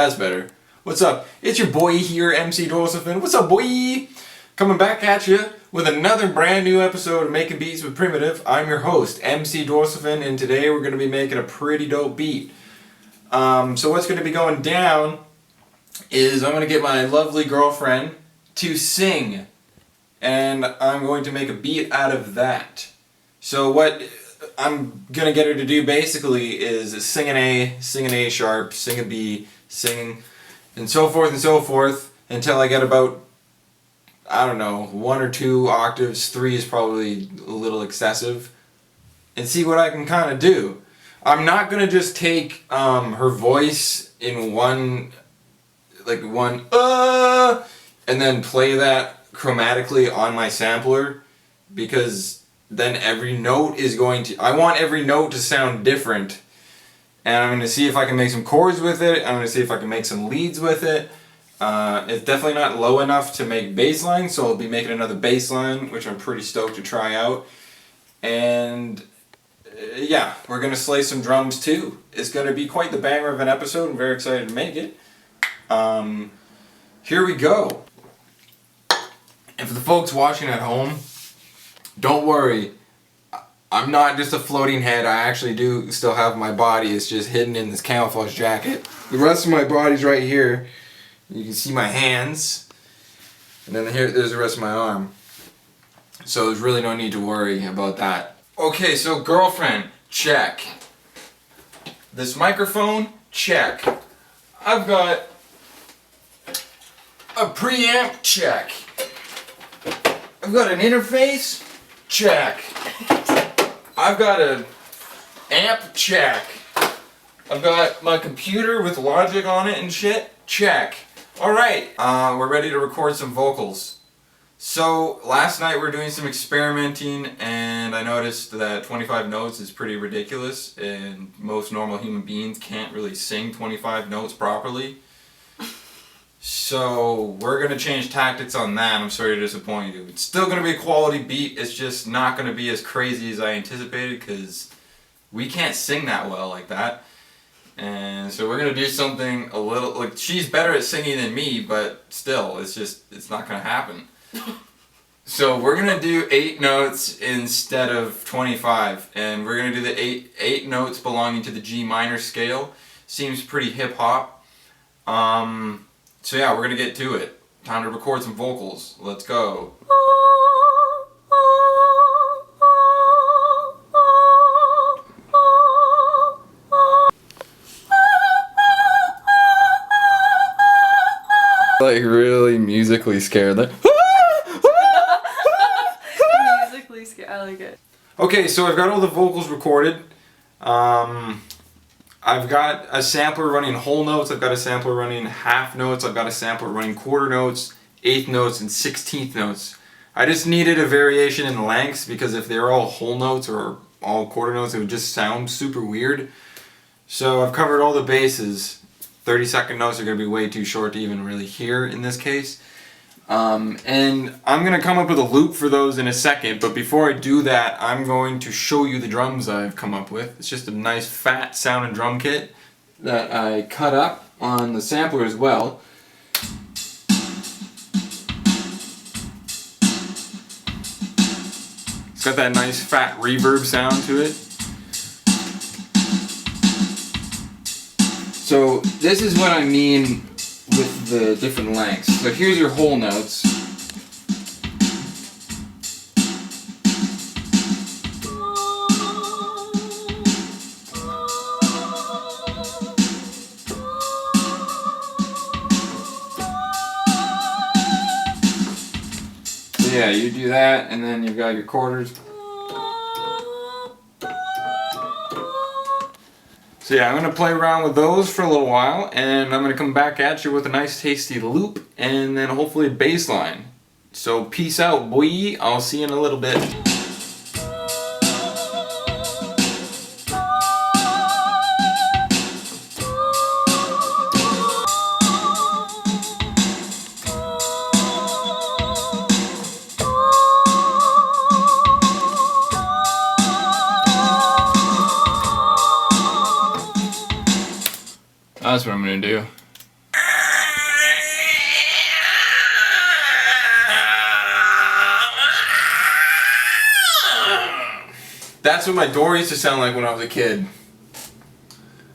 that's better. What's up? It's your boy here, MC Dorsal Fin. What's up, boy? Coming back at you with another brand new episode of Making Beats with Primitive. I'm your host, MC Dorsal Fin, and today we're going to be making a pretty dope beat. So what's going to be going down is I'm going to get my lovely girlfriend to sing, and I'm going to make a beat out of that. So what I'm going to get her to do basically is sing an A sharp, sing a B, sing, and so forth until I get about, I don't know, 1 or 2 octaves. 3 is probably a little excessive, and see what I can kind of do. I'm not going to just take her voice in one, and then play that chromatically on my sampler, because then every note is going to, I want every note to sound different, and I'm going to see if I can make some chords with it. I'm going to see if I can make some leads with it. It's definitely not low enough to make bass line, so I'll be making another bass line, which I'm pretty stoked to try out. And yeah, we're going to slay some drums too. It's going to be quite the banger of an episode. I'm very excited to make it. Here we go. And for the folks watching at home, don't worry. I'm not just a floating head. I actually do still have my body. It's just hidden in this camouflage jacket. The rest of my body's right here. You can see my hands. And then there's the rest of my arm. So there's really no need to worry about that. Okay, so girlfriend, check. This microphone, check. I've got a preamp, check. I've got an interface, check. I've got an amp, check. I've got my computer with Logic on it and shit, check. Alright, we're ready to record some vocals. So, last night we were doing some experimenting, and I noticed that 25 notes is pretty ridiculous, and most normal human beings can't really sing 25 notes properly. So, we're going to change tactics on that. I'm sorry to disappoint you. It's still going to be a quality beat, it's just not going to be as crazy as I anticipated, because we can't sing that well like that. And so we're going to do something a little, like, she's better at singing than me, but still, it's not going to happen. So we're going to do 8 notes instead of 25, and we're going to do the 8 notes belonging to the G minor scale. Seems pretty hip-hop. So yeah, we're going to get to it. Time to record some vocals. Let's go. Like really musically scared. Musically scared. I like it. Okay, so I've got all the vocals recorded. I've got a sampler running whole notes, I've got a sampler running half notes, I've got a sampler running quarter notes, 1/8 notes, and 16th notes. I just needed a variation in lengths, because if they're all whole notes or all quarter notes, it would just sound super weird. So I've covered all the bases. 30-second notes are going to be way too short to even really hear in this case. And I'm going to come up with a loop for those in a second, but before I do that, I'm going to show you the drums I've come up with. It's just a nice fat sounding drum kit that I cut up on the sampler as well. It's got that nice fat reverb sound to it. So this is what I mean with the different lengths. So here's your whole notes. So yeah, you do that, and then you've got your quarters. So yeah, I'm going to play around with those for a little while, and I'm going to come back at you with a nice tasty loop, and then hopefully a bass line. So peace out, boy. I'll see you in a little bit. That's what I'm gonna do. That's what my door used to sound like when I was a kid.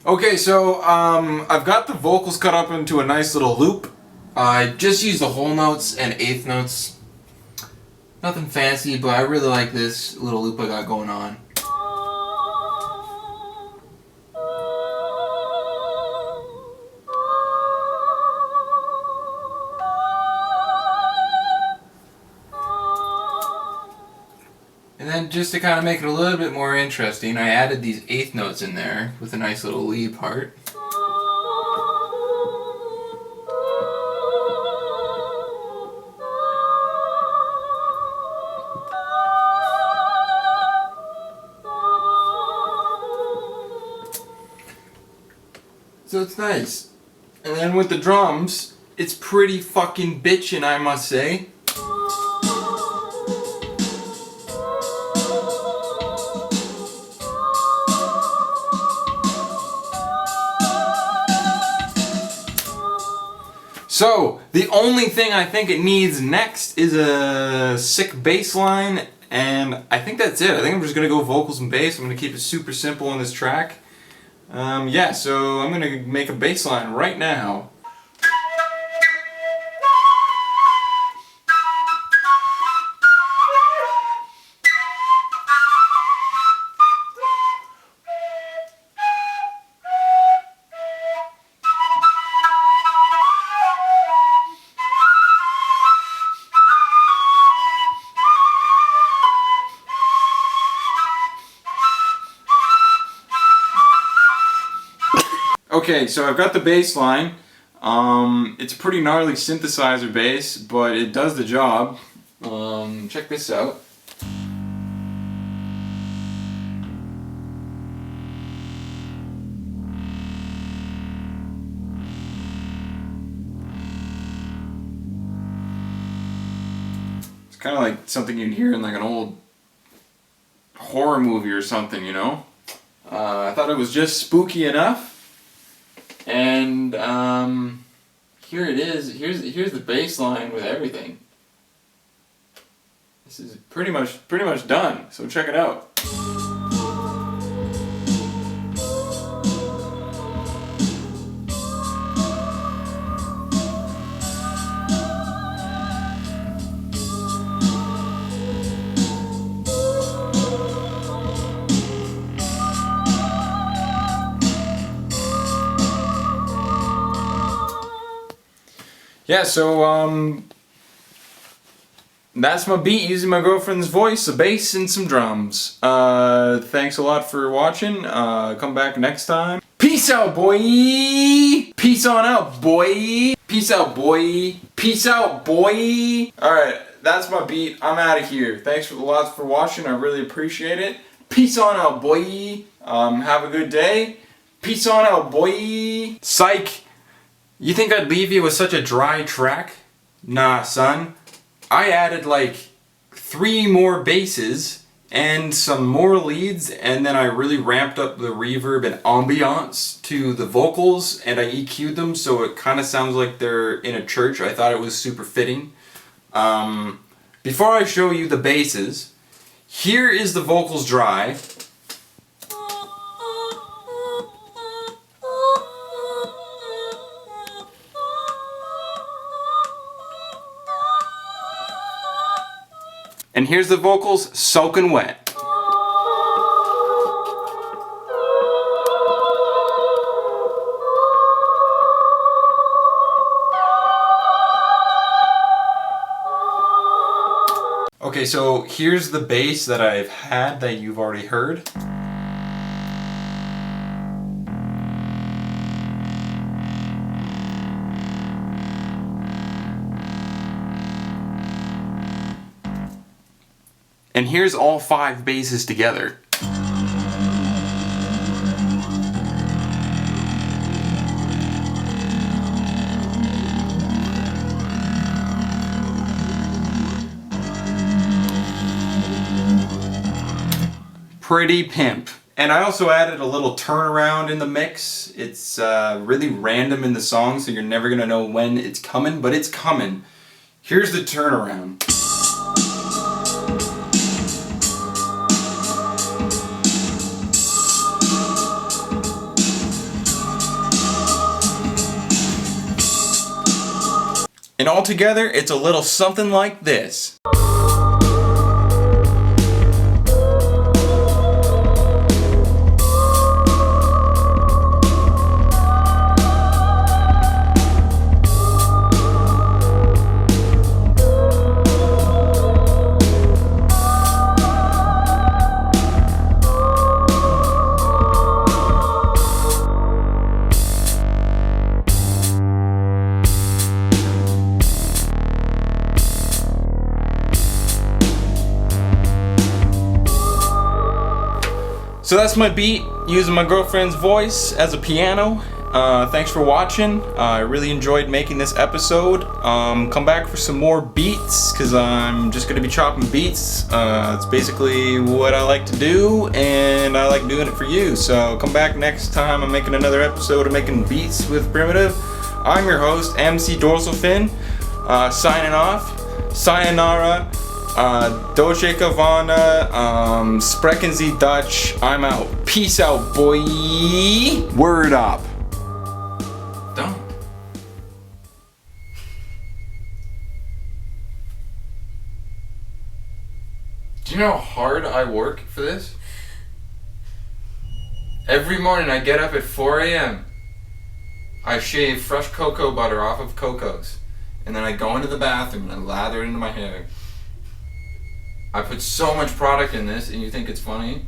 Okay, so I've got the vocals cut up into a nice little loop. I just used the whole notes and eighth notes. Nothing fancy, but I really like this little loop I got going on. And then just to kind of make it a little bit more interesting, I added these eighth notes in there with a nice little lead part. So it's nice. And then with the drums, it's pretty fucking bitchin', I must say. So, the only thing I think it needs next is a sick bass line, and I think that's it. I think I'm just gonna go vocals and bass. I'm gonna keep it super simple on this track. Yeah, so I'm gonna make a bass line right now. Okay, so I've got the bass line. It's a pretty gnarly synthesizer bass, but it does the job. Check this out. It's kind of like something you'd hear in like an old horror movie or something, you know? I thought it was just spooky enough. And here it is. Here's the bass line with everything. This is pretty much done. So check it out. Yeah, so that's my beat using my girlfriend's voice, a bass, and some drums. Thanks a lot for watching. Come back next time. Peace out, boy! Peace on out, boy! Peace out, boy! Peace out, boy! Alright, that's my beat. I'm out of here. Thanks for lots for watching. I really appreciate it. Peace on out, boy! Have a good day. Peace on out, boy! Psych! You think I'd leave you with such a dry track? Nah, son. I added like 3 more basses and some more leads, and then I really ramped up the reverb and ambiance to the vocals, and I EQ'd them so it kind of sounds like they're in a church. I thought it was super fitting. Before I show you the basses, here is the vocals dry. And here's the vocals soaking wet. Okay, so here's the bass that I've had that you've already heard. And here's all 5 basses together. Pretty pimp. And I also added a little turnaround in the mix. It's really random in the song, so you're never gonna know when it's coming, but it's coming. Here's the turnaround. And altogether, it's a little something like this. So that's my beat, using my girlfriend's voice as a piano. Thanks for watching. I really enjoyed making this episode. Come back for some more beats, because I'm just going to be chopping beats. It's basically what I like to do, and I like doing it for you. So come back next time I'm making another episode of Making Beats with Primitive. I'm your host, MC Dorsal Fin, signing off. Sayonara. Doce Kavana, Sprechen Sie Dutch. I'm out. Peace out, boy. Word up. Don't. Do you know how hard I work for this? Every morning I get up at 4 a.m. I shave fresh cocoa butter off of cocos. And then I go into the bathroom and I lather it into my hair. I put so much product in this, and you think it's funny?